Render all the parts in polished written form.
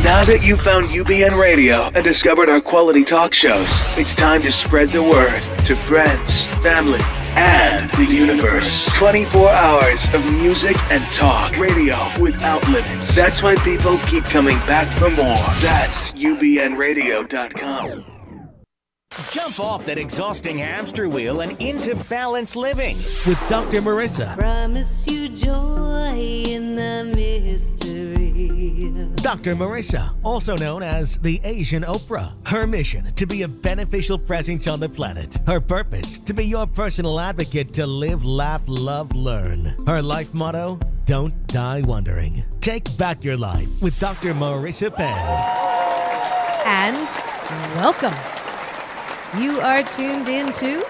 Now that you've found UBN Radio and discovered our quality talk shows, it's time to spread the word to friends, family, and the universe. 24 hours of music and talk. Radio without limits. That's why people keep coming back for more. That's ubnradio.com. Jump off that exhausting hamster wheel and into balanced living with Dr. Marissa. Promise you joy in the mystery. Dr. Marissa, also known as the Asian Oprah. Her mission, to be a beneficial presence on the planet. Her purpose, to be your personal advocate to live, laugh, love, learn. Her life motto, don't die wondering. Take back your life with Dr. Marissa Penn. And welcome. You are tuned into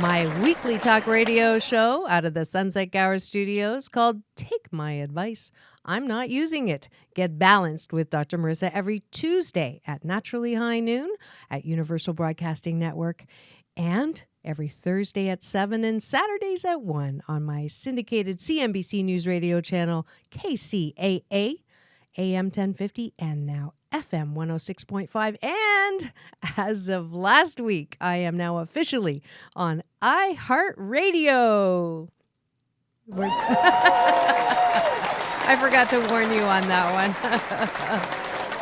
my weekly talk radio show out of the Sunset Gower Studios called Take My Advice. I'm Not Using It. Get balanced with Dr. Marissa every Tuesday at naturally high noon at Universal Broadcasting Network, and every Thursday at 7 and Saturdays at 1 on my syndicated CNBC News Radio channel, KCAA, AM 1050, and now FM 106.5. And as of last week, I am now officially on iHeartRadio. I forgot to warn you on that one.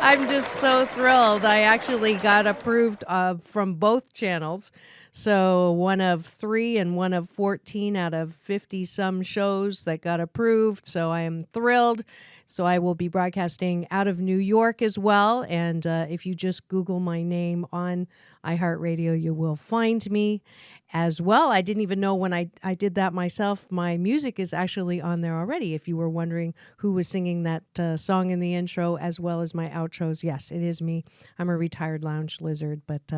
I'm just so thrilled. I actually got approved from both channels. So one of 3 and one of 14 out of 50 some shows that got approved. So I am thrilled. So I will be broadcasting out of New York as well. And if you just Google my name on iHeartRadio, you will find me as well. I didn't even know when I did that myself. My music is actually on there already. If you were wondering who was singing that song in the intro as well as my outros, yes, it is me. I'm a retired lounge lizard, but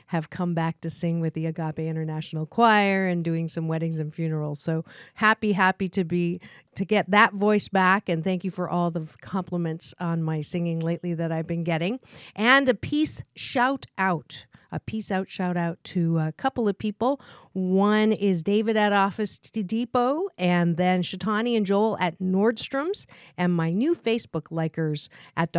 have come back to sing with the Agape International Choir and doing some weddings and funerals. So happy to get that voice back, and thank you for all the compliments on my singing lately that I've been getting. And a peace shout out to a couple of people. One is David at Office Depot, and then Shatani and Joel at Nordstrom's, and my new Facebook likers at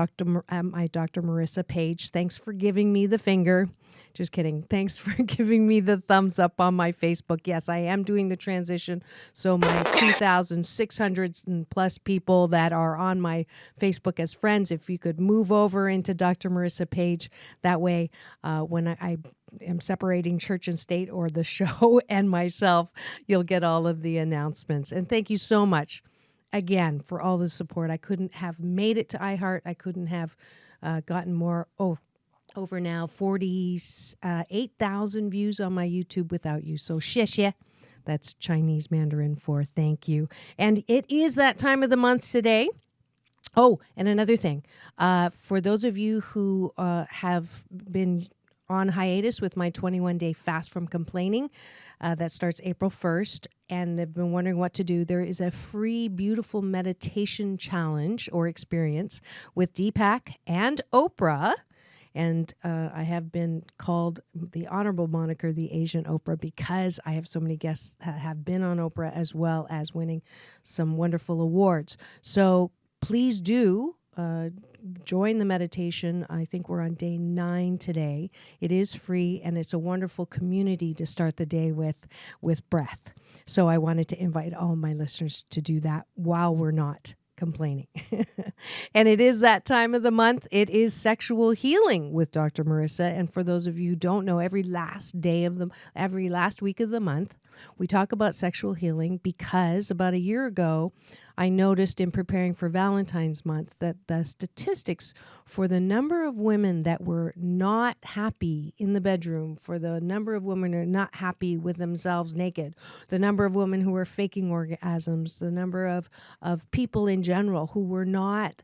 my Dr. Marissa page. Thanks for giving me the finger. Just kidding. Thanks for giving me the thumbs up on my Facebook. Yes, I am doing the transition. So my 2,600 and plus people that are on my Facebook as friends, if you could move over into Dr. Marissa page, that way when I am separating church and state, or the show and myself, you'll get all of the announcements. And thank you so much again for all the support. I couldn't have made it to iHeart. I couldn't have gotten more. Over now 48,000 views on my YouTube without you. So xie. That's Chinese Mandarin for thank you. And it is that time of the month today. Oh, and another thing. For those of you who have been on hiatus with my 21-day fast from complaining, that starts April 1st, and have been wondering what to do, there is a free, beautiful meditation challenge or experience with Deepak and Oprah. And I have been called the honorable moniker, the Asian Oprah, because I have so many guests that have been on Oprah as well as winning some wonderful awards. So please do join the meditation. I think we're on day 9 today. It is free, and it's a wonderful community to start the day with breath. So I wanted to invite all my listeners to do that while we're not complaining. And it is that time of the month. It is Sexual Healing with Dr. Marissa. And for those of you who don't know, every last week of the month, we talk about sexual healing, because about a year ago, I noticed in preparing for Valentine's month that the statistics for the number of women that were not happy in the bedroom, for the number of women who are not happy with themselves naked, the number of women who were faking orgasms, the number of people in general who were not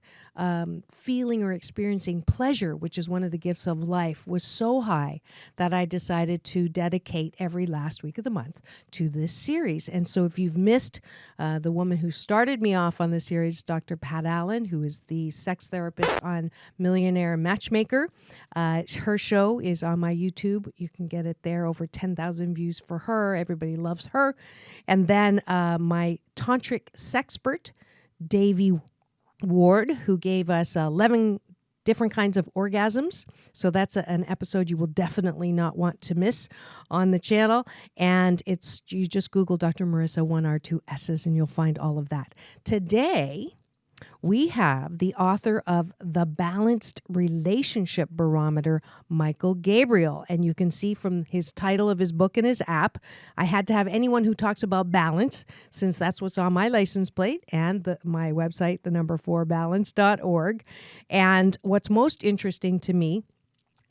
feeling or experiencing pleasure, which is one of the gifts of life, was so high that I decided to dedicate every last week of the month to this series. And so if you've missed the woman who started me off on the series, Dr. Pat Allen, who is the sex therapist on Millionaire Matchmaker, her show is on my YouTube. You can get it there. Over 10,000 views for her. Everybody loves her. And then my tantric sexpert, Davey Ward, who gave us 11 different kinds of orgasms. So that's an episode you will definitely not want to miss on the channel. And you just Google Dr. Marissa, 1R, 2 S's, and you'll find all of that. Today, we have the author of The Balanced Relationship Barometer, Michael Gabriel. And you can see from his title of his book and his app, I had to have anyone who talks about balance, since that's what's on my license plate and my website, the number 4balance.org. And what's most interesting to me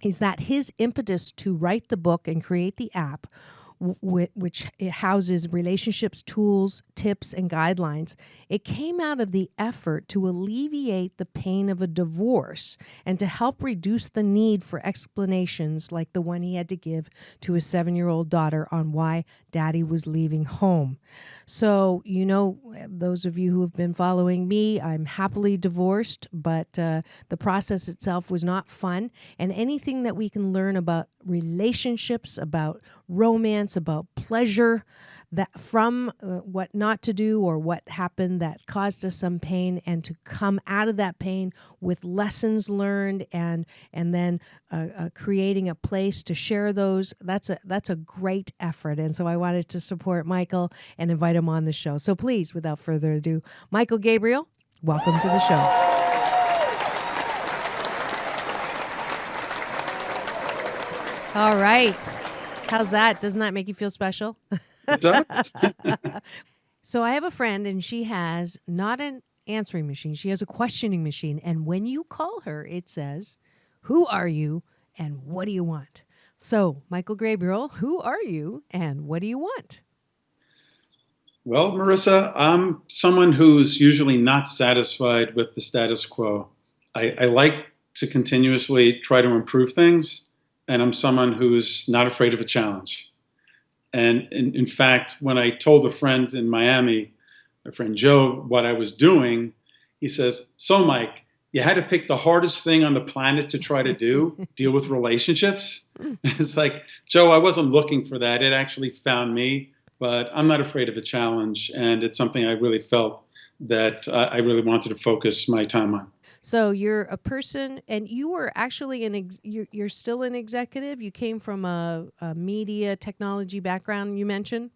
is that his impetus to write the book and create the app, which houses relationships, tools, tips, and guidelines, it came out of the effort to alleviate the pain of a divorce and to help reduce the need for explanations like the one he had to give to his 7-year-old daughter on why daddy was leaving home. So, those of you who have been following me, I'm happily divorced, but the process itself was not fun. And anything that we can learn about relationships, about romance, about pleasure, that from what not to do or what happened that caused us some pain, and to come out of that pain with lessons learned, and then creating a place to share those. That's a great effort. And so I wanted to support Michael and invite him on the show. So please, without further ado, Michael Gabriel, welcome to the show. All right. How's that? Doesn't that make you feel special? It does. So I have a friend, and she has not an answering machine. She has a questioning machine. And when you call her, it says, "Who are you and what do you want?" So, Michael Gabriel, who are you and what do you want? Well, Marissa, I'm someone who's usually not satisfied with the status quo. I like to continuously try to improve things, and I'm someone who's not afraid of a challenge. And in fact, when I told a friend in Miami, my friend Joe, what I was doing, he says, "So Mike, you had to pick the hardest thing on the planet to try to do, deal with relationships?" It's like, Joe, I wasn't looking for that. It actually found me, but I'm not afraid of a challenge. And it's something I really felt that I really wanted to focus my time on. So you're a person, and you were actually you're still an executive. You came from a media technology background, you mentioned?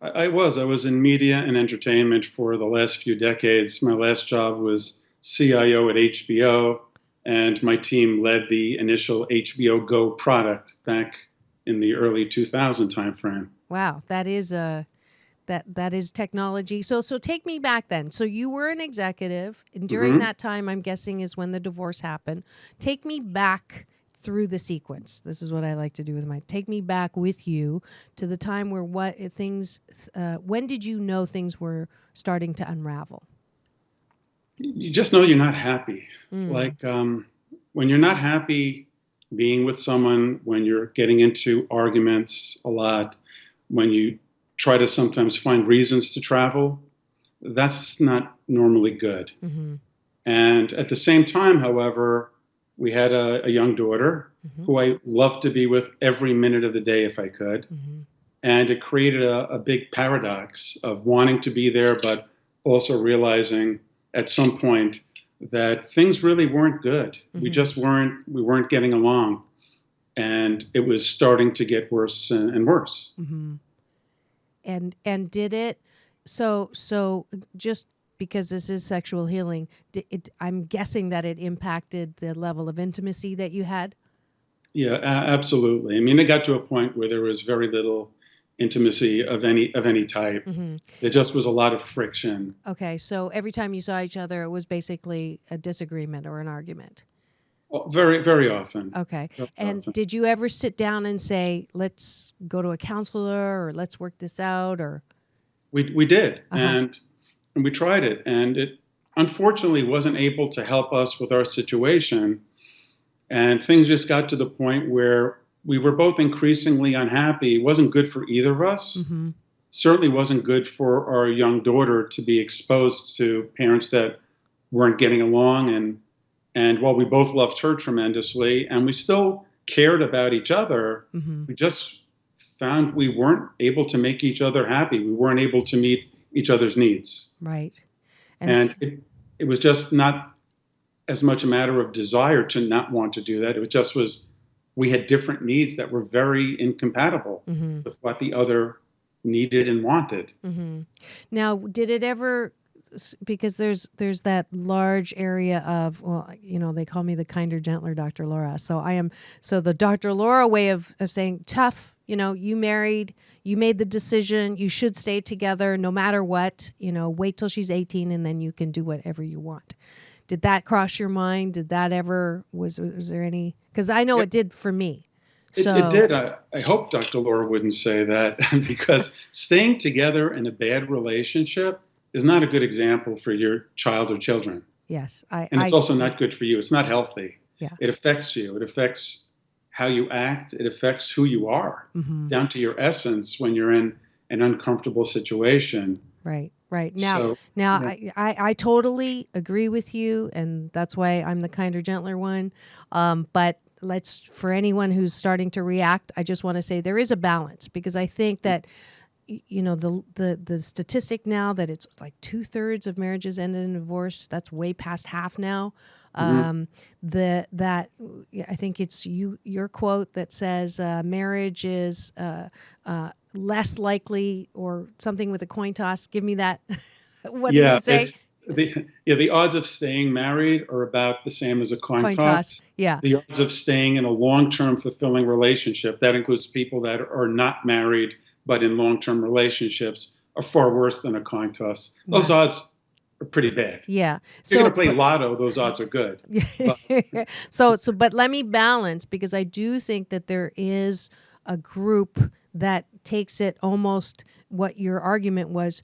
I was in media and entertainment for the last few decades. My last job was CIO at HBO, and my team led the initial HBO Go product back in the early 2000 timeframe. Wow, that is that is technology. So take me back then. So you were an executive, and during that time, I'm guessing, is when the divorce happened. Take me back through the sequence. This is what I like to do with take me back with you to the time where when did you know things were starting to unravel? You just know you're not happy. Like when you're not happy being with someone, when you're getting into arguments a lot, when you try to sometimes find reasons to travel, that's not normally good. And at the same time, however, we had a young daughter who I loved to be with every minute of the day if I could. And it created a big paradox of wanting to be there, but also realizing at some point that things really weren't good. We weren't getting along. And it was starting to get worse and worse. And did it, so just because this is sexual healing, I'm guessing that it impacted the level of intimacy that you had? Yeah, absolutely. I mean, it got to a point where there was very little intimacy of any type. There just was a lot of friction. Okay, so every time you saw each other, it was basically a disagreement or an argument? Very, very often. Okay. Very and often. Did you ever sit down and say, let's go to a counselor, or let's work this out? Or We did, and we tried it, and it unfortunately wasn't able to help us with our situation. And things just got to the point where we were both increasingly unhappy. It wasn't good for either of us. Certainly wasn't good for our young daughter to be exposed to parents that weren't getting along. And while we both loved her tremendously, and we still cared about each other, we just found we weren't able to make each other happy. We weren't able to meet each other's needs. Right. And it was just not as much a matter of desire to not want to do that. It just was, we had different needs that were very incompatible with what the other needed and wanted. Now, did it ever, because there's that large area of, well, they call me the kinder, gentler Dr. Laura. So the Dr. Laura way of saying tough, you married, you made the decision, you should stay together no matter what, wait till she's 18 and then you can do whatever you want. Did that cross your mind? Did that ever, was there any, because I know it did for me. It did. I hope Dr. Laura wouldn't say that because staying together in a bad relationship is not a good example for your child or children. Yes. And it's also not good for you. It's not healthy. Yeah. It affects you. It affects how you act. It affects who you are down to your essence when you're in an uncomfortable situation. Right. Now, I totally agree with you, and that's why I'm the kinder, gentler one. But for anyone who's starting to react, I just want to say there is a balance, because I think that the statistic now that it's like 2/3 of marriages end in divorce. That's way past half now. I think it's your quote that says marriage is less likely, or something with a coin toss. Give me that. What did you say? The odds of staying married are about the same as a coin toss. Yeah. The odds of staying in a long-term fulfilling relationship, that includes people that are not married but in long-term relationships, are far worse than a coin toss. Those odds are pretty bad. Yeah. If you're going to play lotto, those odds are good. But let me balance, because I do think that there is a group that takes it almost what your argument was,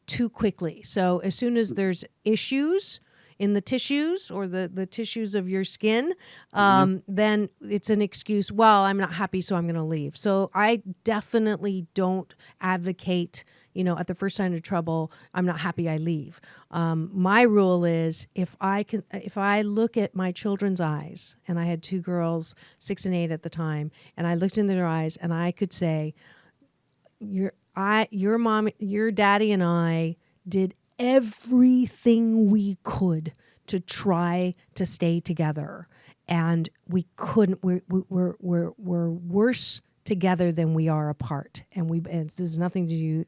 too quickly. So as soon as there's issues in the tissues, or the tissues of your skin, then it's an excuse. Well, I'm not happy, so I'm going to leave. So I definitely don't advocate, at the first sign of trouble, I'm not happy, I leave. My rule is, if I look at my children's eyes, and I had 2 girls, 6 and 8 at the time, and I looked in their eyes and I could say, your mom, your daddy and I did everything we could to try to stay together, and we couldn't. We're worse together than we are apart, and this has nothing to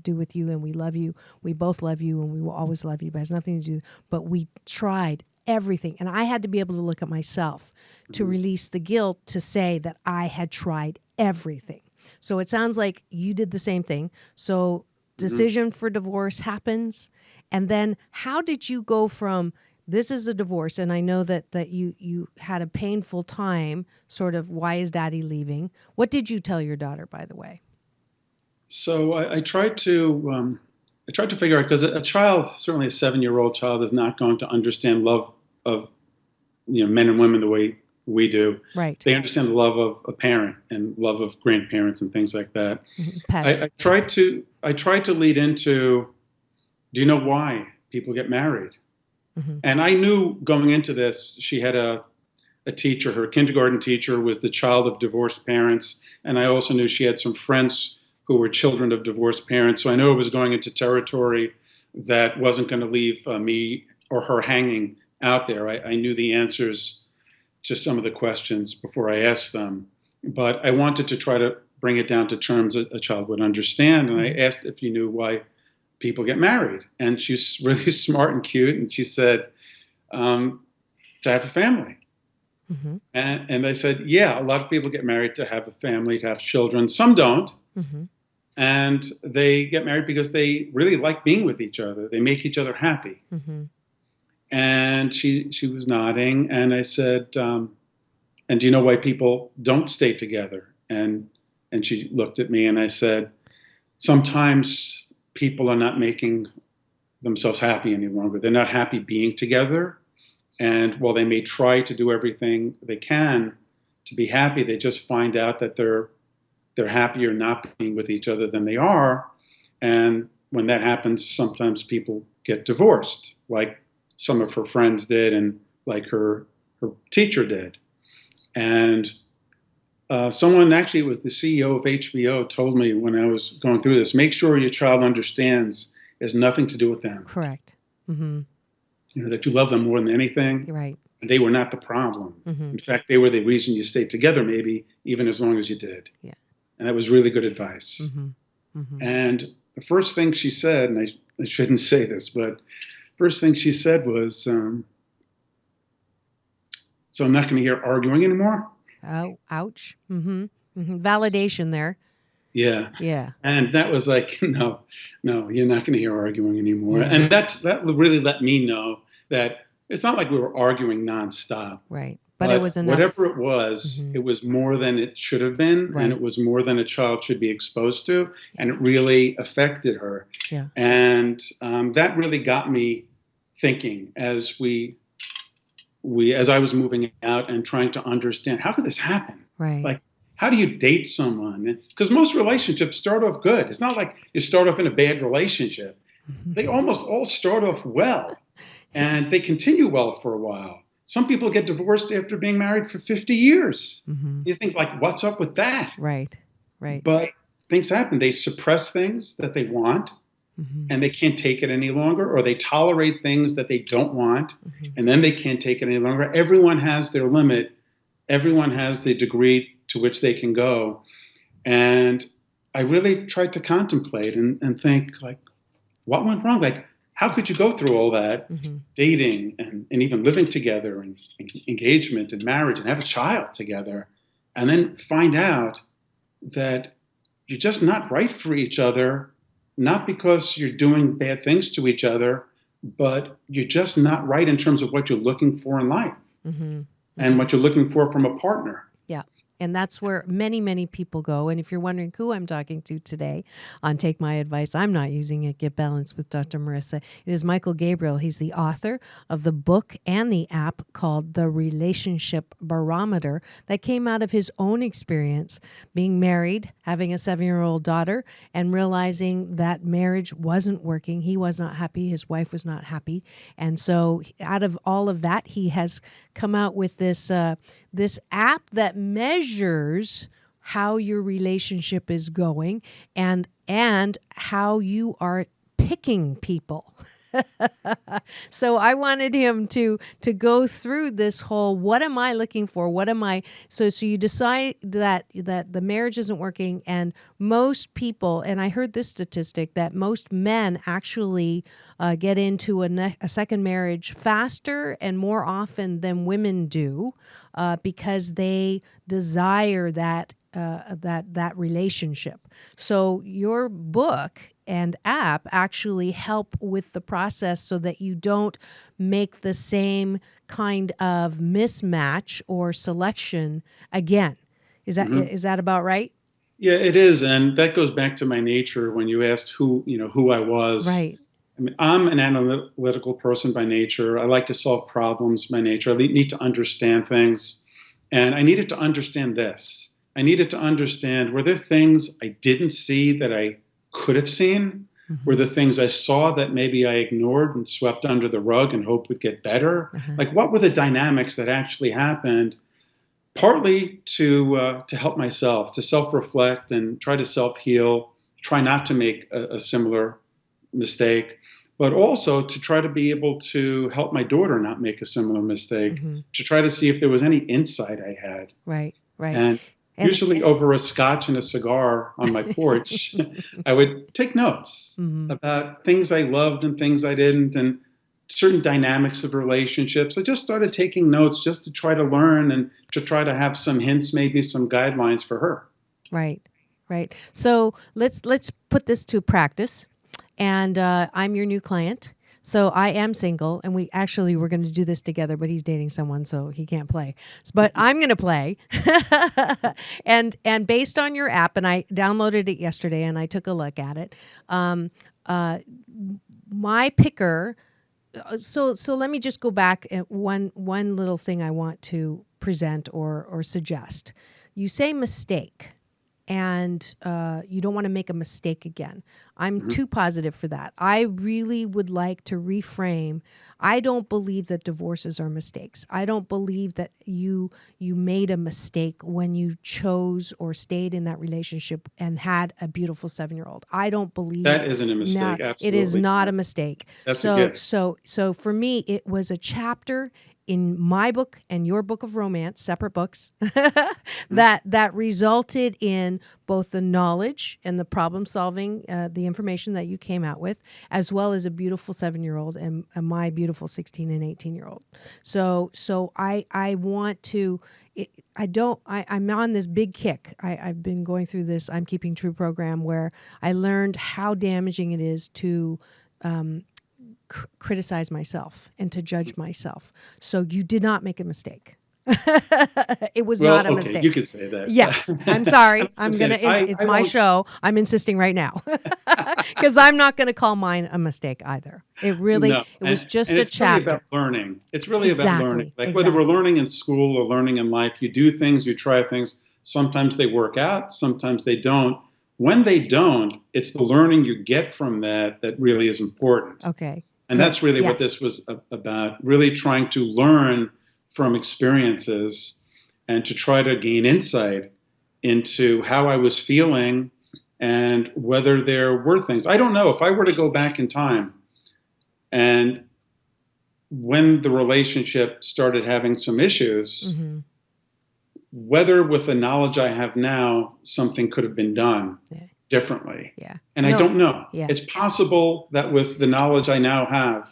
do with you, and we love you. We both love you, and we will always love you. But it has nothing to do. But we tried everything, and I had to be able to look at myself to release the guilt, to say that I had tried everything. So it sounds like you did the same thing. So decision for divorce happens. And then how did you go from, this is a divorce, and I know that you had a painful time, sort of, why is daddy leaving? What did you tell your daughter, by the way? So I tried to figure out, because a child, certainly a 7-year-old child, is not going to understand love of men and women the way we do. Right. They understand the love of a parent and love of grandparents and things like that. Pets. I tried to lead into, do you know why people get married? And I knew going into this, she had a teacher, her kindergarten teacher was the child of divorced parents. And I also knew she had some friends who were children of divorced parents. So I knew it was going into territory that wasn't going to leave me or her hanging out there. I knew the answers to some of the questions before I asked them. But I wanted to try to bring it down to terms that a child would understand. And I asked if you knew why people get married. And she's really smart and cute. And she said, to have a family. And I said, yeah, a lot of people get married to have a family, to have children. Some don't. And they get married because they really like being with each other. They make each other happy. And she was nodding. And I said, and do you know why people don't stay together? And she looked at me, and I said, sometimes people are not making themselves happy any longer. They're not happy being together. And while they may try to do everything they can to be happy, they just find out that they're happier not being with each other than they are. And when that happens, sometimes people get divorced, like some of her friends did, and like her teacher did. And someone, actually it was the CEO of HBO, told me when I was going through this, make sure your child understands it has nothing to do with them. Correct. that you love them more than anything. Right. And they were not the problem. In fact, they were the reason you stayed together, maybe even as long as you did. Yeah. And that was really good advice. And the first thing she said, and I shouldn't say this, but first thing she said was, so I'm not going to hear arguing anymore. Oh, ouch. Validation there. Yeah. Yeah. And that was like, no, you're not going to hear arguing anymore. And that really let me know that it's not like we were arguing nonstop. Right. But it was enough. Whatever it was more than it should have been. Right. And it was more than a child should be exposed to. And it really affected her. Yeah. And that really got me thinking as I was moving out and trying to understand, how could this happen? Right. Like, how do you date someone? Because most relationships start off good. It's not like you start off in a bad relationship. They almost all start off well, and they continue well for a while. Some people get divorced after being married for 50 years. You think, like, what's up with that? Right. But things happen. They suppress things that they want, and they can't take it any longer, or they tolerate things that they don't want, and then they can't take it any longer. Everyone has their limit. Everyone has the degree to which they can go. And I really tried to contemplate and think, like, what went wrong? Like, how could you go through all that dating and even living together and engagement and marriage and have a child together, and then find out that you're just not right for each other, not because you're doing bad things to each other, but you're just not right in terms of what you're looking for in life and what you're looking for from a partner. Yeah. And that's where many, many people go. And if you're wondering who I'm talking to today on Take My Advice, I'm not using it, Get Balanced with Dr. Marissa. It is Michael Gabriel. He's the author of the book and the app called The Relationship Barometer that came out of his own experience being married, having a 7-year-old daughter, and realizing that marriage wasn't working. He was not happy. His wife was not happy. And so out of all of that, he has come out with this app that measures how your relationship is going and how you are picking people. So I wanted him to go through this whole, what am I looking for? What am I? So you decide that the marriage isn't working, and most people, and I heard this statistic that most men actually get into a second marriage faster and more often than women do, because they desire that relationship. So your book and app actually help with the process so that you don't make the same kind of mismatch or selection again. Is that about right? Yeah, it is. And that goes back to my nature when you asked who I was. Right. I mean, I'm an analytical person by nature. I like to solve problems by nature. I need to understand things. And I needed to understand this. I needed to understand, were there things I didn't see that I could have seen? Were there things I saw that maybe I ignored and swept under the rug and hoped would get better? Like, what were the dynamics that actually happened? Partly to help myself, to self-reflect and try to self-heal, try not to make a similar mistake, but also to try to be able to help my daughter not make a similar mistake, to try to see if there was any insight I had. Right. And usually over a scotch and a cigar on my porch, I would take notes about things I loved and things I didn't, and certain dynamics of relationships. I just started taking notes just to try to learn and to try to have some hints, maybe some guidelines for her. Right. So let's put this to practice. And I'm your new client. So I am single, and we're going to do this together, but he's dating someone, so he can't play. But I'm going to play. and based on your app, and I downloaded it yesterday, and I took a look at it. My picker. So let me just go back at one little thing I want to present or suggest. You say mistake. and you don't want to make a mistake again. I'm too positive for that. I really would like to reframe. I don't believe that divorces are mistakes. I don't believe that you made a mistake when you chose or stayed in that relationship and had a beautiful 7-year-old. I don't believe That isn't a mistake. No, Absolutely. it is not a mistake. That's a gift. So for me, it was a chapter in my book and your book of romance, separate books, that resulted in both the knowledge and the problem solving, the information that you came out with, as well as a beautiful 7-year-old and my beautiful 16 and 18-year-old. So I want to. I'm on this big kick. I've been going through this I'm Keeping True program where I learned how damaging it is to criticize myself and to judge myself. So you did not make a mistake. It was not a mistake. You could say that. Yes, I'm sorry. It's my show. I'm insisting right now because I'm not going to call mine a mistake either. It was just a chapter. Really about learning. It's really about learning. Like whether we're learning in school or learning in life, you do things, you try things. Sometimes they work out, sometimes they don't. When they don't, it's the learning you get from that really is important. Okay. And that's really what this was about, really trying to learn from experiences and to try to gain insight into how I was feeling and whether there were things. I don't know if I were to go back in time and when the relationship started having some issues, whether with the knowledge I have now, something could have been done differently. Yeah. And I don't know. Yeah. It's possible that with the knowledge I now have,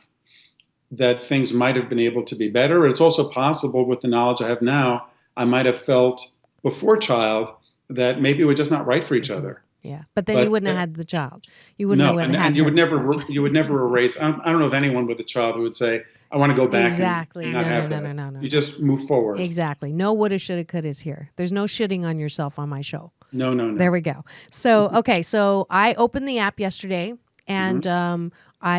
that things might have been able to be better. It's also possible with the knowledge I have now, I might have felt before child that maybe we're just not right for each other. Yeah, but then you wouldn't have had the child. You wouldn't have had and you would never erase. I don't know of anyone with a child who would say, "I want to go back." Exactly. And not have that. No. You just move forward. Exactly. No woulda, shoulda, couldas here. There's no shitting on yourself on my show. No. There we go. So so I opened the app yesterday, and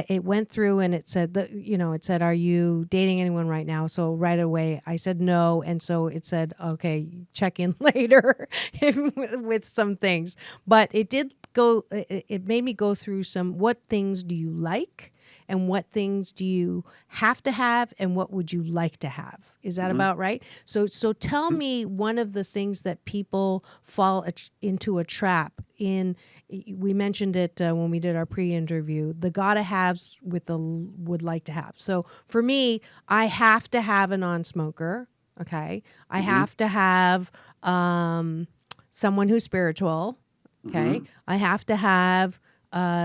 it went through and it said "Are you dating anyone right now?" So right away I said no, and so it said, "Okay, check in later with some things." But it did go. It made me go through what things do you like, and what things do you have to have, and what would you like to have? Is that about right? So tell me one of the things that people fall into a trap in. We mentioned it when we did our pre-interview, the gotta haves with the would like to have. So for me, I have to have a non-smoker. Okay. I have to have someone who's spiritual. Okay. I have to have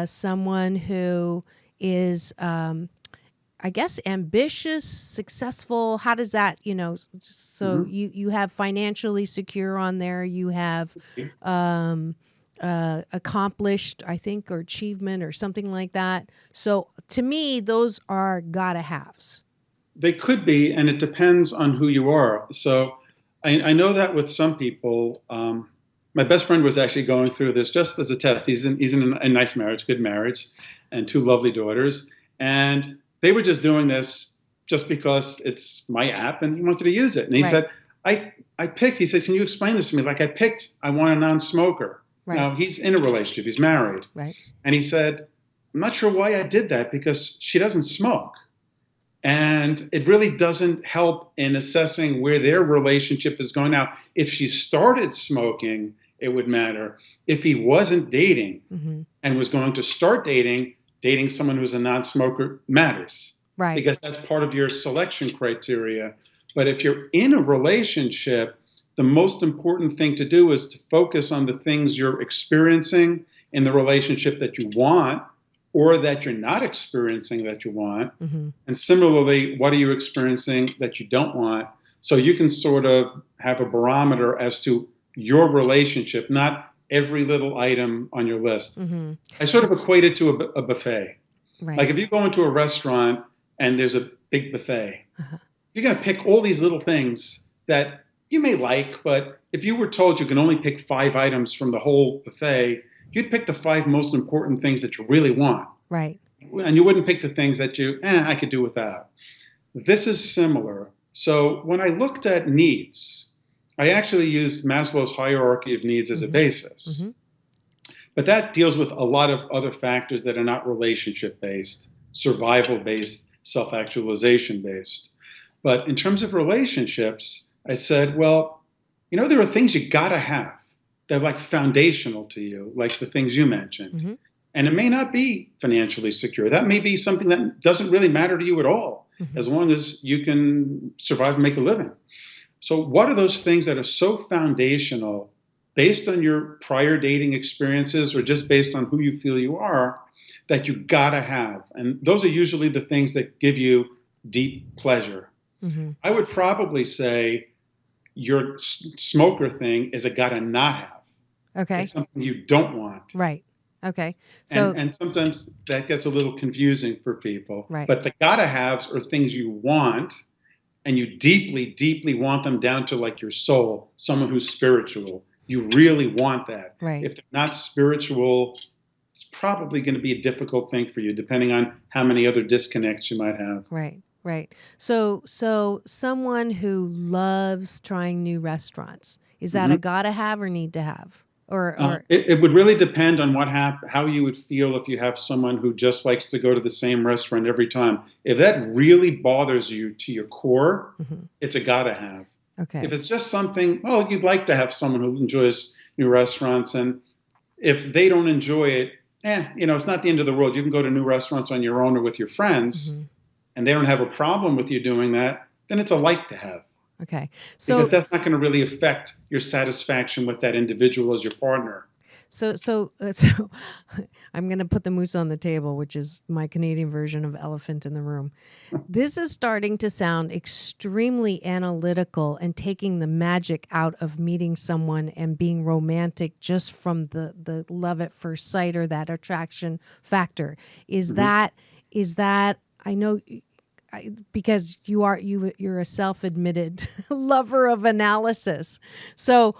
someone who is, I guess, ambitious, successful. How does that, so you have financially secure on there. You have accomplished, I think, or achievement or something like that. So to me, those are gotta haves. They could be, and it depends on who you are. So I know that with some people, my best friend was actually going through this just as a test. He's in a nice marriage, good marriage, and 2 lovely daughters. And they were just doing this just because it's my app and he wanted to use it. And he said, he said, "Can you explain this to me? Like I want a non-smoker." Right. Now he's in a relationship, he's married. Right. And he said, "I'm not sure why I did that because she doesn't smoke." And it really doesn't help in assessing where their relationship is going. Now, if she started smoking, it would matter. If he wasn't dating and was going to start dating someone who's a non-smoker matters. Right. Because that's part of your selection criteria. But if you're in a relationship, the most important thing to do is to focus on the things you're experiencing in the relationship that you want or that you're not experiencing that you want. And similarly, what are you experiencing that you don't want? So you can sort of have a barometer as to your relationship, not every little item on your list. I sort of equate it to a buffet. Right. Like if you go into a restaurant and there's a big buffet, you're going to pick all these little things that you may like, but if you were told you can only pick 5 items from the whole buffet, you'd pick the 5 most important things that you really want. Right. And you wouldn't pick the things that I could do without. This is similar. So when I looked at needs, I actually used Maslow's hierarchy of needs as a basis. But that deals with a lot of other factors that are not relationship based, survival based, self actualization based. But in terms of relationships, I said, well, there are things you gotta have. They're like foundational to you, like the things you mentioned. And it may not be financially secure. That may be something that doesn't really matter to you at all, as long as you can survive and make a living. So what are those things that are so foundational based on your prior dating experiences or just based on who you feel you are that you gotta have? And those are usually the things that give you deep pleasure. I would probably say your smoker thing is a gotta not have. Okay. It's something you don't want. Right. Okay. So And sometimes that gets a little confusing for people. Right. But the gotta haves are things you want, and you deeply, deeply want them down to like your soul, someone who's spiritual. You really want that. Right. If they're not spiritual, it's probably going to be a difficult thing for you, depending on how many other disconnects you might have. Right. Right. So someone who loves trying new restaurants, is that a gotta have or need to have? Or It would really depend on how you would feel if you have someone who just likes to go to the same restaurant every time. If that really bothers you to your core, it's a gotta have. Okay. If it's just something, well, you'd like to have someone who enjoys new restaurants, and if they don't enjoy it, it's not the end of the world. You can go to new restaurants on your own or with your friends, and they don't have a problem with you doing that, then it's a like to have. Okay. So because that's not going to really affect your satisfaction with that individual as your partner. So I'm going to put the moose on the table, which is my Canadian version of elephant in the room. This is starting to sound extremely analytical and taking the magic out of meeting someone and being romantic just from the love at first sight or that attraction factor. Is that I know because you're a self-admitted lover of analysis. So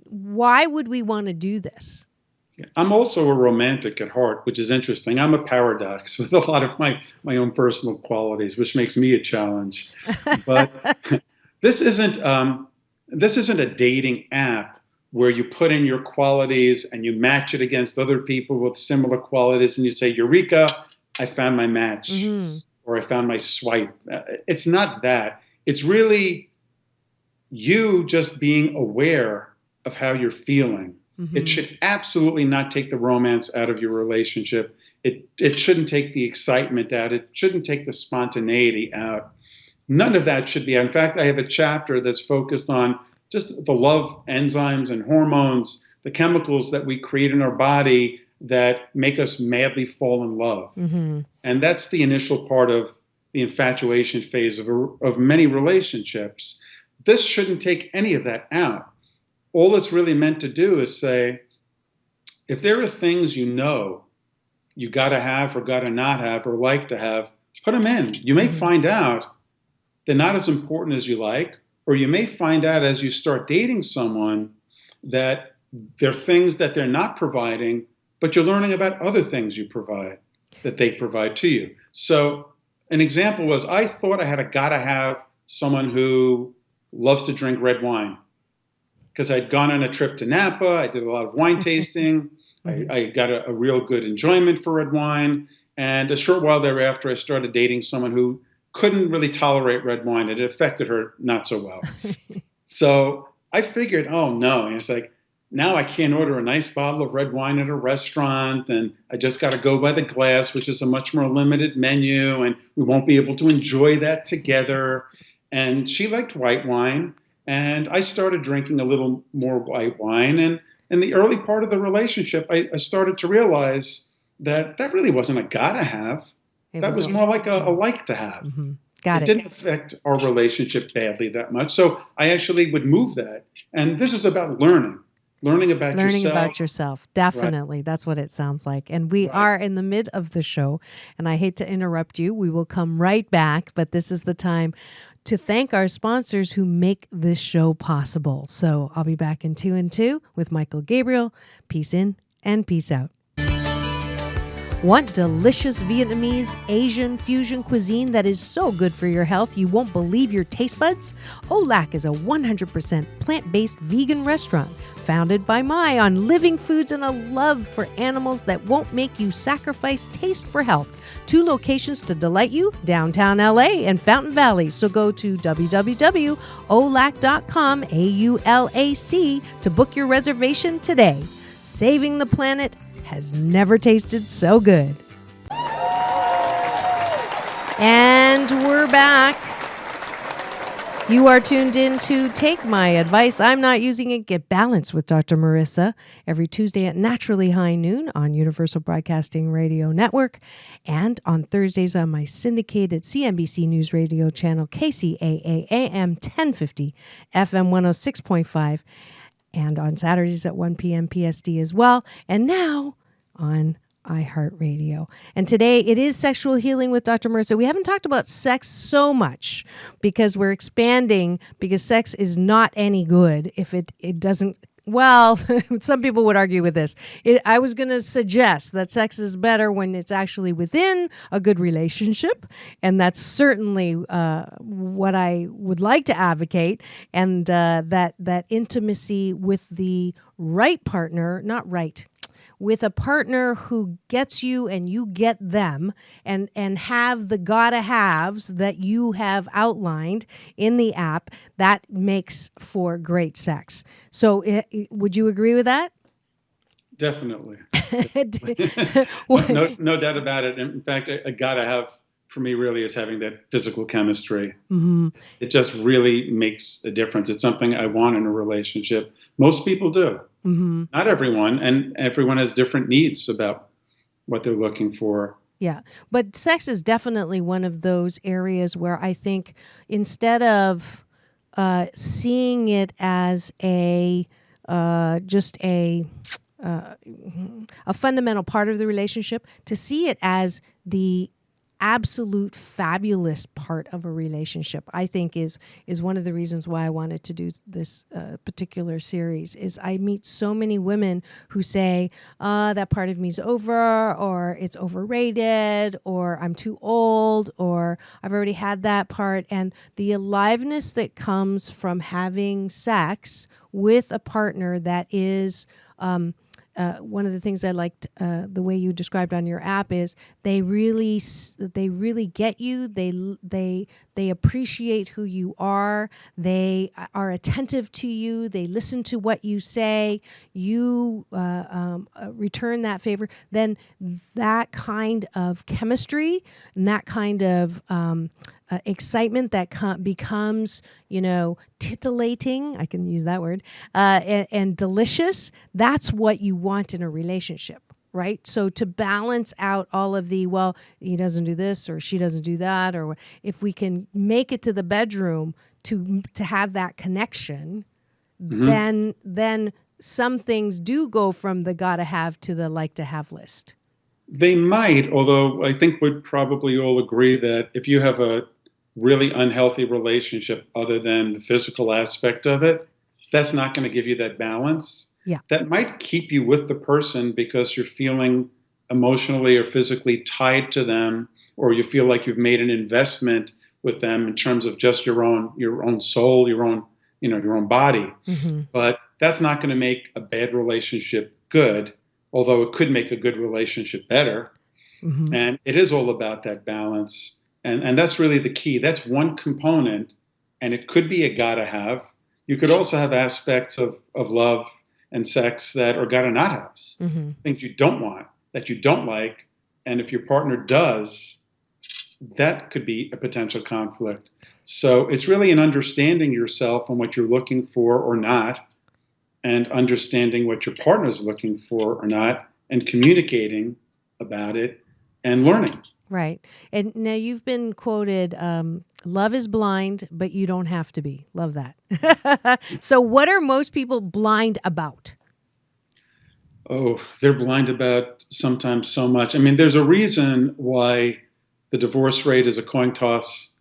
why would we want to do this? I'm also a romantic at heart, which is interesting. I'm a paradox with a lot of my own personal qualities, which makes me a challenge. But this isn't a dating app where you put in your qualities and you match it against other people with similar qualities and you say, Eureka, I found my match. Or I found my swipe. It's not that. It's really you just being aware of how you're feeling. It should absolutely not take the romance out of your relationship. It shouldn't take the excitement out. It shouldn't take the spontaneity out. None of that should be out. In fact, I have a chapter that's focused on just the love enzymes and hormones, the chemicals that we create in our body that make us madly fall in love. And that's the initial part of the infatuation phase of many relationships. This shouldn't take any of that out. All it's really meant to do is say, if there are things you gotta have or gotta not have or like to have, put them in. You may find out they're not as important as you like, or you may find out as you start dating someone that there are things that they're not providing, but you're learning about other things you provide, that they provide to you. So an example was, I thought I had gotta have someone who loves to drink red wine. Because I'd gone on a trip to Napa, I did a lot of wine tasting, I got a real good enjoyment for red wine, and a short while thereafter I started dating someone who couldn't really tolerate red wine. It affected her not so well. So I figured, oh no, and it's like, now I can't order a nice bottle of red wine at a restaurant, and I just got to go by the glass, which is a much more limited menu, and we won't be able to enjoy that together. And she liked white wine, and I started drinking a little more white wine. And in the early part of the relationship, I started to realize that really wasn't a gotta have. That was more like a like to have. Got it. It didn't affect our relationship badly that much. So I actually would move that. And this is about learning about yourself. Definitely. Right. That's what it sounds like. And we are in the mid of the show, and I hate to interrupt you. We will come right back, but this is the time to thank our sponsors who make this show possible. So I'll be back in 2 and 2 with Michael Gabriel. Peace in and peace out. Want delicious Vietnamese, Asian, fusion cuisine that is so good for your health you won't believe your taste buds? Olac is a 100% plant-based vegan restaurant founded by Mai on living foods and a love for animals that won't make you sacrifice taste for health. 2 locations to delight you, downtown LA and Fountain Valley. So go to www.olac.com, AULAC, to book your reservation today. Saving the planet has never tasted so good. And we're back. You are tuned in to Take My Advice. I'm not using it. Get balanced with Dr. Marissa every Tuesday at naturally high noon on Universal Broadcasting Radio Network and on Thursdays on my syndicated CNBC News Radio channel KCAA AM 1050 FM 106.5 and on Saturdays at 1 p.m. PSD as well. And now on iHeartRadio. And today it is Sexual Healing with Dr. Marissa. We haven't talked about sex so much because we're expanding, because sex is not any good if it doesn't, well, some people would argue with this. I was going to suggest that sex is better when it's actually within a good relationship. And that's certainly what I would like to advocate. And that intimacy with the right partner, not right, with a partner who gets you and you get them and have the gotta haves that you have outlined in the app, that makes for great sex. So would you agree with that? Definitely. No doubt about it. In fact, a gotta have for me really is having that physical chemistry. Mm-hmm. It just really makes a difference. It's something I want in a relationship. Most people do. Mm-hmm. Not everyone, and everyone has different needs about what they're looking for. Yeah, but sex is definitely one of those areas where I think instead of seeing it as just a fundamental part of the relationship, to see it as the absolute fabulous part of a relationship, I think is one of the reasons why I wanted to do this particular series. Is I meet so many women who say that part of me's over, or it's overrated, or I'm too old, or I've already had that part. And the aliveness that comes from having sex with a partner that is one of the things I liked the way you described on your app is they really get you. They appreciate who you are. They are attentive to you. They listen to what you say. You return that favor. Then that kind of chemistry and that kind of excitement that becomes, titillating, I can use that word, and delicious, that's what you want in a relationship, right? So to balance out all of the, well, he doesn't do this or she doesn't do that, or if we can make it to the bedroom to have that connection, mm-hmm. then some things do go from the gotta have to the like to have list. They might, although I think we'd probably all agree that if you have a really unhealthy relationship other than the physical aspect of it, that's not going to give you that balance. Yeah. That might keep you with the person because you're feeling emotionally or physically tied to them, or you feel like you've made an investment with them in terms of just your own soul, your own body. Mm-hmm. But that's not going to make a bad relationship good, although it could make a good relationship better. Mm-hmm. And it is all about that balance. And that's really the key. That's one component, and it could be a gotta have. You could also have aspects of love and sex that are gotta not haves, mm-hmm. things you don't want, that you don't like. And if your partner does, that could be a potential conflict. So it's really an understanding yourself and what you're looking for or not, and understanding what your partner's looking for or not, and communicating about it and learning. Right. And now you've been quoted, love is blind, but you don't have to be. Love that. So what are most people blind about? Oh, they're blind about sometimes so much. I mean, there's a reason why the divorce rate is a coin toss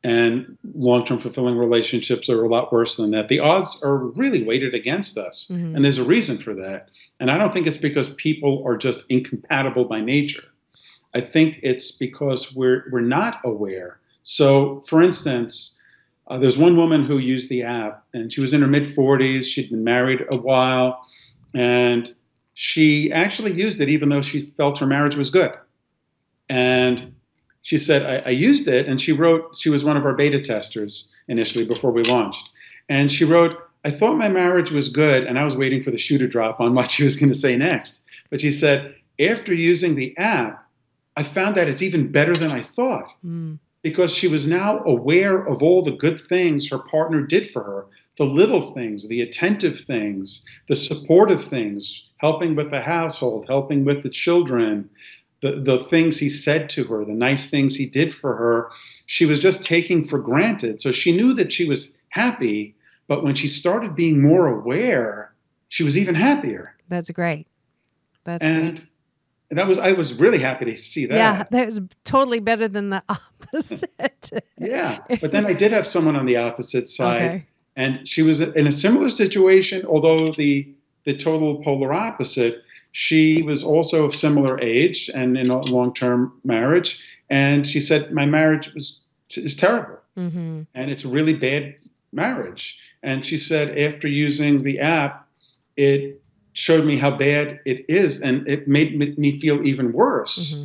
and long-term fulfilling relationships are a lot worse than that. The odds are really weighted against us. Mm-hmm. And there's a reason for that. And I don't think it's because people are just incompatible by nature. I think it's because we're not aware. So, for instance, there's one woman who used the app, and she was in her mid 40s. She'd been married a while, and she actually used it even though she felt her marriage was good. And she said, I used it, and she was one of our beta testers initially before we launched. And she wrote, I thought my marriage was good, and I was waiting for the shoe to drop on what she was going to say next. But she said, after using the app, I found that it's even better than I thought. Because she was now aware of all the good things her partner did for her, the little things, the attentive things, the supportive things, helping with the household, helping with the children, the things he said to her, the nice things he did for her. She was just taking for granted. So she knew that she was happy, but when she started being more aware, she was even happier. That's great. That's and great. I was really happy to see that. Yeah, that was totally better than the opposite. Yeah, but then I did have someone on the opposite side, Okay. and she was in a similar situation, although the total polar opposite. She was also of similar age and in a long-term marriage, and she said, my marriage is terrible, and it's a really bad marriage. And she said, after using the app, it showed me how bad it is, and it made me feel even worse.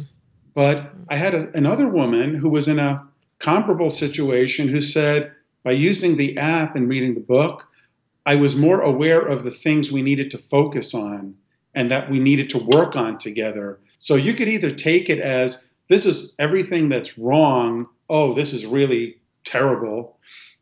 But I had another woman who was in a comparable situation who said, by using the app and reading the book, I was more aware of the things we needed to focus on and that we needed to work on together. So you could either take it as, this is everything that's wrong, oh, this is really terrible,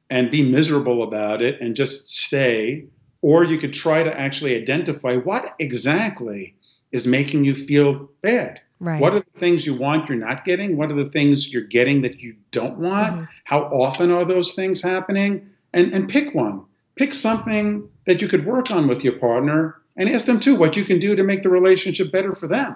and be miserable about it and just stay. Or you could try to actually identify what exactly is making you feel bad. Right. What are the things you want you're not getting? What are the things you're getting that you don't want? How often are those things happening? And pick one. Pick something that you could work on with your partner and ask them too what you can do to make the relationship better for them.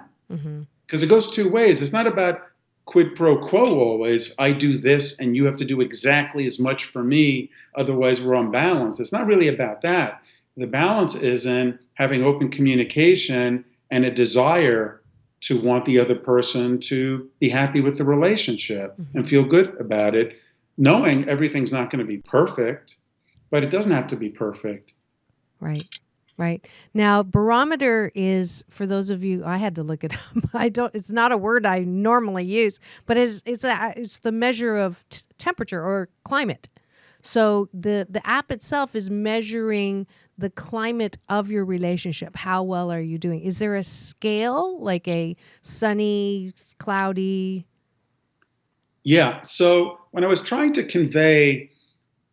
Because it goes two ways. It's not about quid pro quo always. I do this and you have to do exactly as much for me. Otherwise we're unbalanced. It's not really about that. The balance is in having open communication and a desire to want the other person to be happy with the relationship and feel good about it, knowing everything's not going to be perfect, but it doesn't have to be perfect. Right. Right. Now, barometer is, for those of you, I had to look it up. It's not a word I normally use, but it's the measure of temperature or climate. So the app itself is measuring the climate of your relationship. How well are you doing? Is there a scale, like a sunny, cloudy? Yeah. So when I was trying to convey,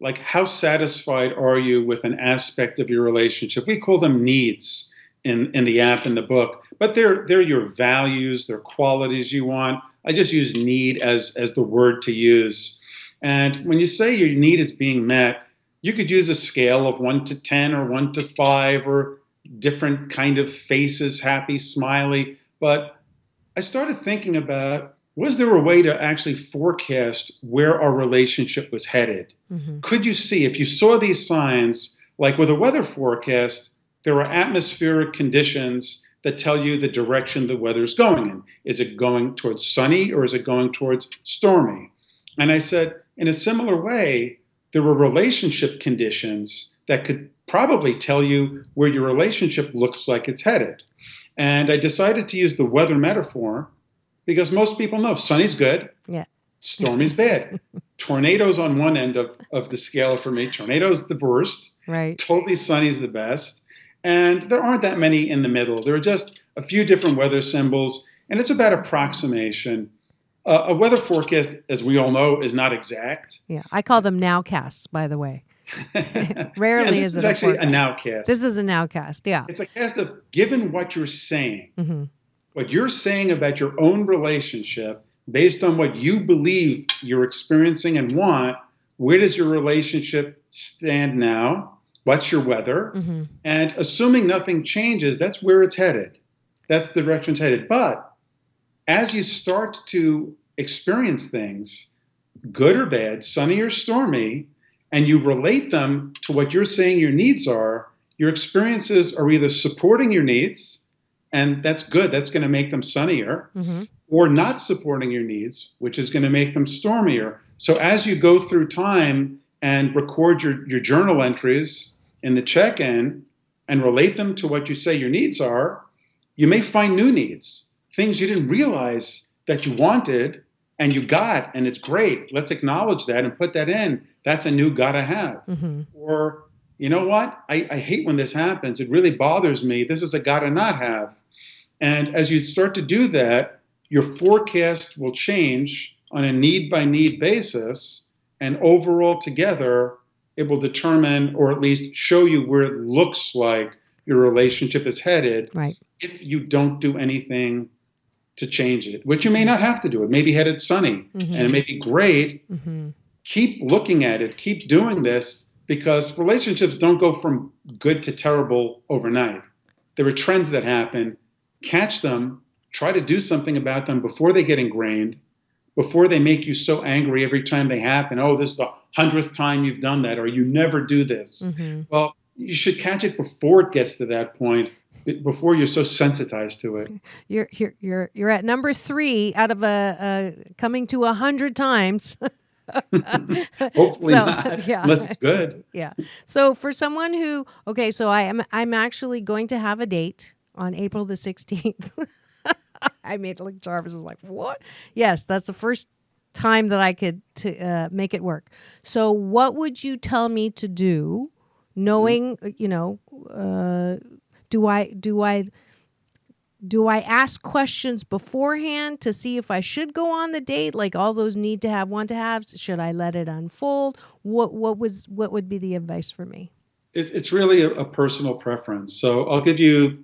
like, how satisfied are you with an aspect of your relationship? We call them needs in the app, in the book, but they're your values, they're qualities you want. I just use need as the word to use. And when you say your need is being met, you could use a scale of 1 to 10 or 1 to 5 or different kind of faces, happy, smiley. But I started thinking about, was there a way to actually forecast where our relationship was headed? Could you see, if you saw these signs, like with a weather forecast, there are atmospheric conditions that tell you the direction the weather's going in. Is it going towards sunny or is it going towards stormy? And I said, in a similar way, there were relationship conditions that could probably tell you where your relationship looks like it's headed. And I decided to use the weather metaphor because most people know sunny's good, stormy's bad. Tornadoes on one end of the scale for me. Tornadoes the worst. Right. Totally sunny's the best. And there aren't that many in the middle. There are just a few different weather symbols, and it's about approximation. A weather forecast, as we all know, is not exact. Yeah, I call them nowcasts, by the way. Rarely this is it actually a nowcast. This is a nowcast, yeah. It's a cast of, given what you're saying, what you're saying about your own relationship, based on what you believe you're experiencing and want, where does your relationship stand now? What's your weather? And assuming nothing changes, that's where it's headed. That's the direction it's headed. But as you start to experience things, good or bad, sunny or stormy, and you relate them to what you're saying your needs are, your experiences are either supporting your needs, and that's good, that's going to make them sunnier, or not supporting your needs, which is going to make them stormier. So as you go through time and record your journal entries in the check-in and relate them to what you say your needs are, you may find new needs, things you didn't realize that you wanted and you got, and it's great. Let's acknowledge that and put that in. That's a new gotta have. Or, you know what? I hate when this happens. It really bothers me. This is a gotta not have. And as you start to do that, your forecast will change on a need-by-need basis, and overall together, it will determine or at least show you where it looks like your relationship is headed if you don't do anything to change it, which you may not have to do. It may be headed sunny and it may be great. Keep looking at it. Keep doing this, because relationships don't go from good to terrible overnight. There are trends that happen. Catch them. Try to do something about them before they get ingrained, before they make you so angry every time they happen. Oh, this is the 100th time you've done that, or you never do this. Well, you should catch it before it gets to that point, before you're so sensitized to it. You're at number 3 out of a coming to 100 times. Hopefully not, unless it's good. Yeah. So for someone who, so I'm actually going to have a date on April the 16th. I made it look Jarvis was like, what? Yes, that's the first time that I could make it work. So what would you tell me to do, knowing, do I ask questions beforehand to see if I should go on the date, like all those need to have, want to haves? Should I let it unfold? What would be the advice for me? It's really a personal preference. So I'll give you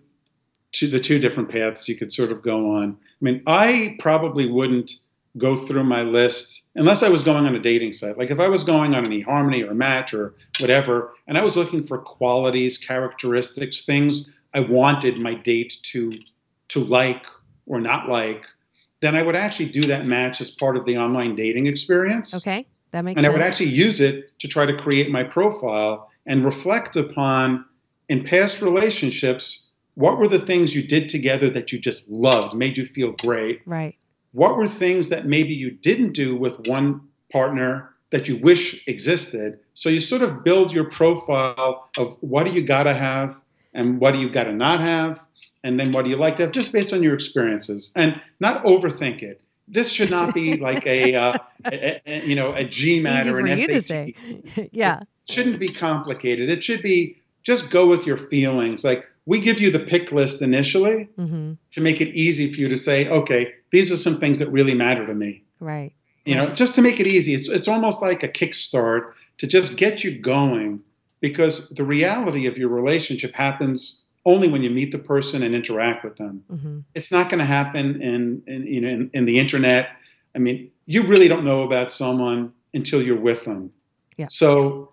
the two different paths you could sort of go on. I mean, I probably wouldn't go through my list unless I was going on a dating site. Like if I was going on an eHarmony or Match or whatever, and I was looking for qualities, characteristics, things I wanted my date to like or not like, then I would actually do that match as part of the online dating experience. Okay, that makes sense. And I would actually use it to try to create my profile and reflect upon, in past relationships, what were the things you did together that you just loved, made you feel great? Right. What were things that maybe you didn't do with one partner that you wish existed? So you sort of build your profile of what do you gotta have and what do you gotta not have, and then what do you like to have, just based on your experiences, and not overthink it. This should not be like a GMAT Easy or an for you SAT. to say. Yeah. It shouldn't be complicated. It should be just go with your feelings. Like, we give you the pick list initially to make it easy for you to say, okay, these are some things that really matter to me. Right. Just to make it easy. It's almost like a kickstart to just get you going, because the reality of your relationship happens only when you meet the person and interact with them. It's not going to happen in the internet. I mean, you really don't know about someone until you're with them. Yeah. So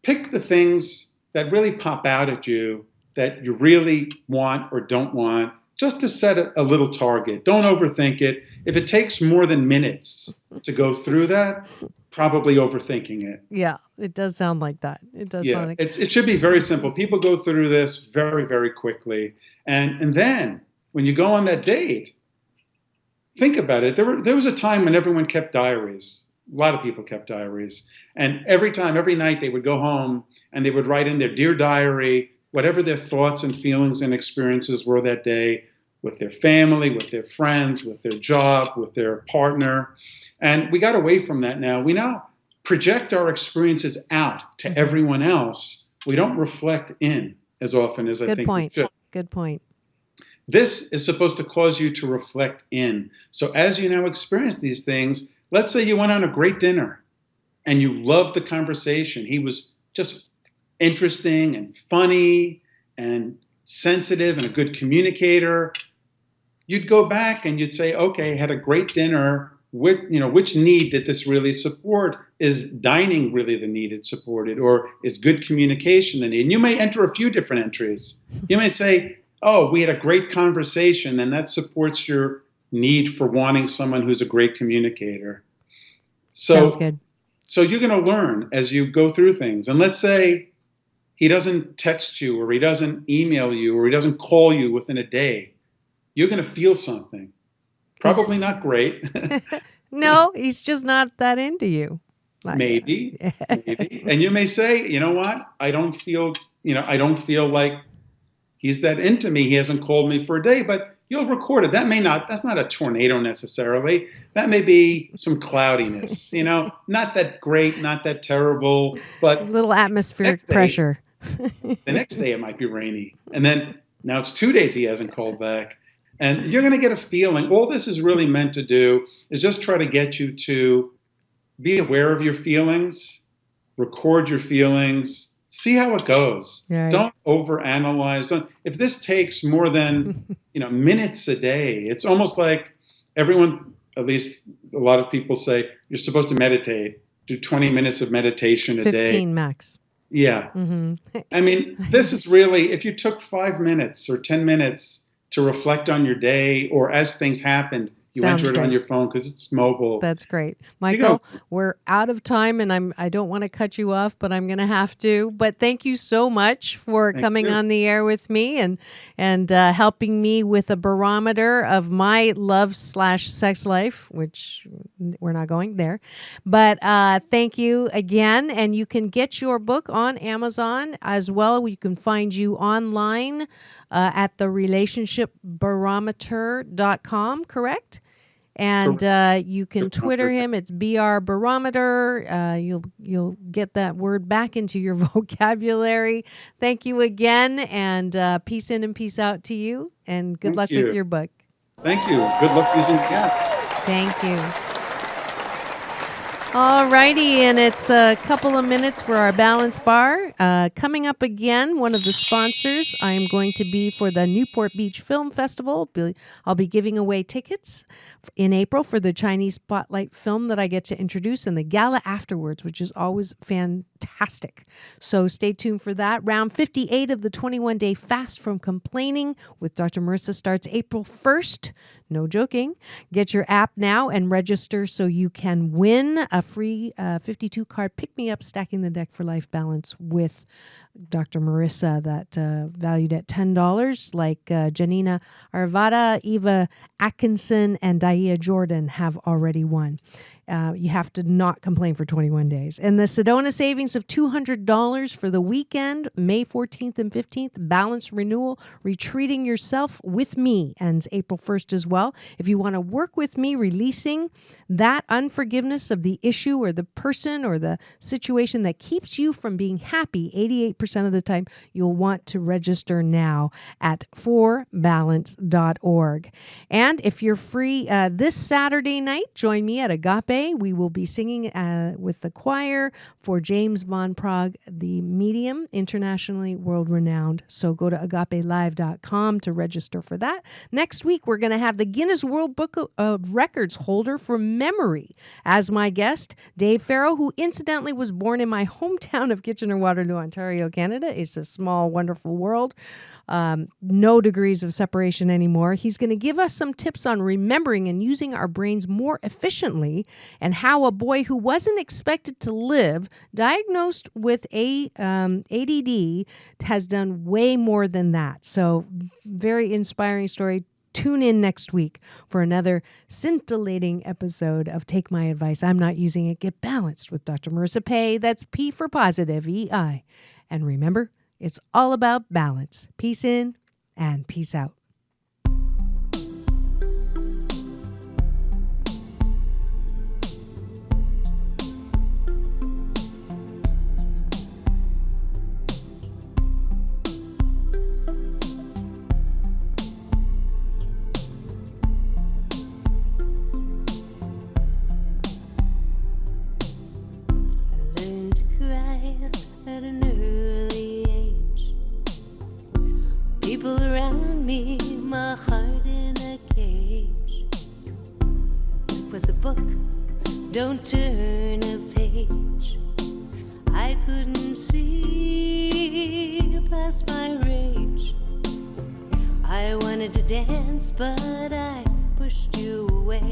pick the things that really pop out at you that you really want or don't want, just to set a little target. Don't overthink it. If it takes more than minutes to go through that, probably overthinking it. Yeah, it does sound like that. It does sound like it should be very simple. People go through this very, very quickly. And then when you go on that date, think about it. There was a time when everyone kept diaries. A lot of people kept diaries. And every night they would go home and they would write in their Dear Diary, whatever their thoughts and feelings and experiences were that day, with their family, with their friends, with their job, with their partner. And we got away from that now. We now project our experiences out to everyone else. We don't reflect in as often as I think we should. Good point. This is supposed to cause you to reflect in. So as you now experience these things, let's say you went on a great dinner and you loved the conversation. He was just interesting and funny and sensitive and a good communicator. You'd go back and you'd say, okay, had a great dinner. Which need did this really support? Is dining really the need it supported, or is good communication the need? And you may enter a few different entries. You may say, oh, we had a great conversation, and that supports your need for wanting someone who's a great communicator. Sounds good. So you're going to learn as you go through things. And let's say he doesn't text you, or he doesn't email you, or he doesn't call you within a day. You're going to feel something. Probably not great. No, he's just not that into you. Maybe. And you may say, you know what? I don't feel like he's that into me. He hasn't called me for a day, but you'll record it. That's not a tornado necessarily. That may be some cloudiness, not that great, not that terrible, but a little atmospheric pressure. The next day it might be rainy. And then now it's 2 days he hasn't called back. And you're going to get a feeling. All this is really meant to do is just try to get you to be aware of your feelings, record your feelings, see how it goes. Right. Don't overanalyze. If this takes more than minutes a day, it's almost like everyone, at least a lot of people say, you're supposed to meditate. Do 20 minutes of meditation a day. 15 max. Yeah. Mm-hmm. I mean, this is really, if you took 5 minutes or 10 minutes to reflect on your day, or as things happened, you enter it on your phone because it's mobile. That's great. Michael, we're out of time, and I don't want to cut you off, but I'm going to have to. But thank you so much for coming on the air with me and helping me with a barometer of my love/sex life, which we're not going there. But thank you again. And you can get your book on Amazon as well. You can find you online at the relationshipbarometer.com, correct? And you can Twitter him. It's BR Barometer. You'll get that word back into your vocabulary. Thank you again, and peace in and peace out to you. And good luck with your book. Thank you. Good luck using the app. Thank you. All righty, and it's a couple of minutes for our balance bar. Coming up again, one of the sponsors, I am going to be for the Newport Beach Film Festival. I'll be giving away tickets in April for the Chinese Spotlight film that I get to introduce, and the gala afterwards, which is always fantastic. So stay tuned for that. Round 58 of the 21-day fast from complaining with Dr. Marissa starts April 1st. No joking. Get your app now and register so you can win a free 52-card pick-me-up Stacking the Deck for Life Balance with Dr. Marissa that valued at $10, like Janina Arvada, Eva Atkinson, and Daia Jordan have already won. You have to not complain for 21 days. And the Sedona savings of $200 for the weekend, May 14th and 15th, balance renewal, retreating yourself with me, ends April 1st as well. If you want to work with me releasing that unforgiveness of the issue or the person or the situation that keeps you from being happy, 88% of the time, you'll want to register now at forbalance.org. And if you're free this Saturday night, join me at Agape. We will be singing with the choir for James Von Prague, the medium, internationally world-renowned. So go to agapelive.com to register for that. Next week, we're going to have the Guinness World Book of Records holder for memory as my guest, Dave Farrow, who incidentally was born in my hometown of Kitchener-Waterloo, Ontario, Canada. It's a small, wonderful world. No degrees of separation anymore. He's going to give us some tips on remembering and using our brains more efficiently, and how a boy who wasn't expected to live, diagnosed with ADD, has done way more than that. So very inspiring story. Tune in next week for another scintillating episode of Take My Advice. I'm not using it. Get balanced with Dr. Marissa Pay. That's P for positive, EI. And remember, it's all about balance. Peace in and peace out. My heart in a cage. It was a book, don't turn a page. I couldn't see past my rage. I wanted to dance, but I pushed you away.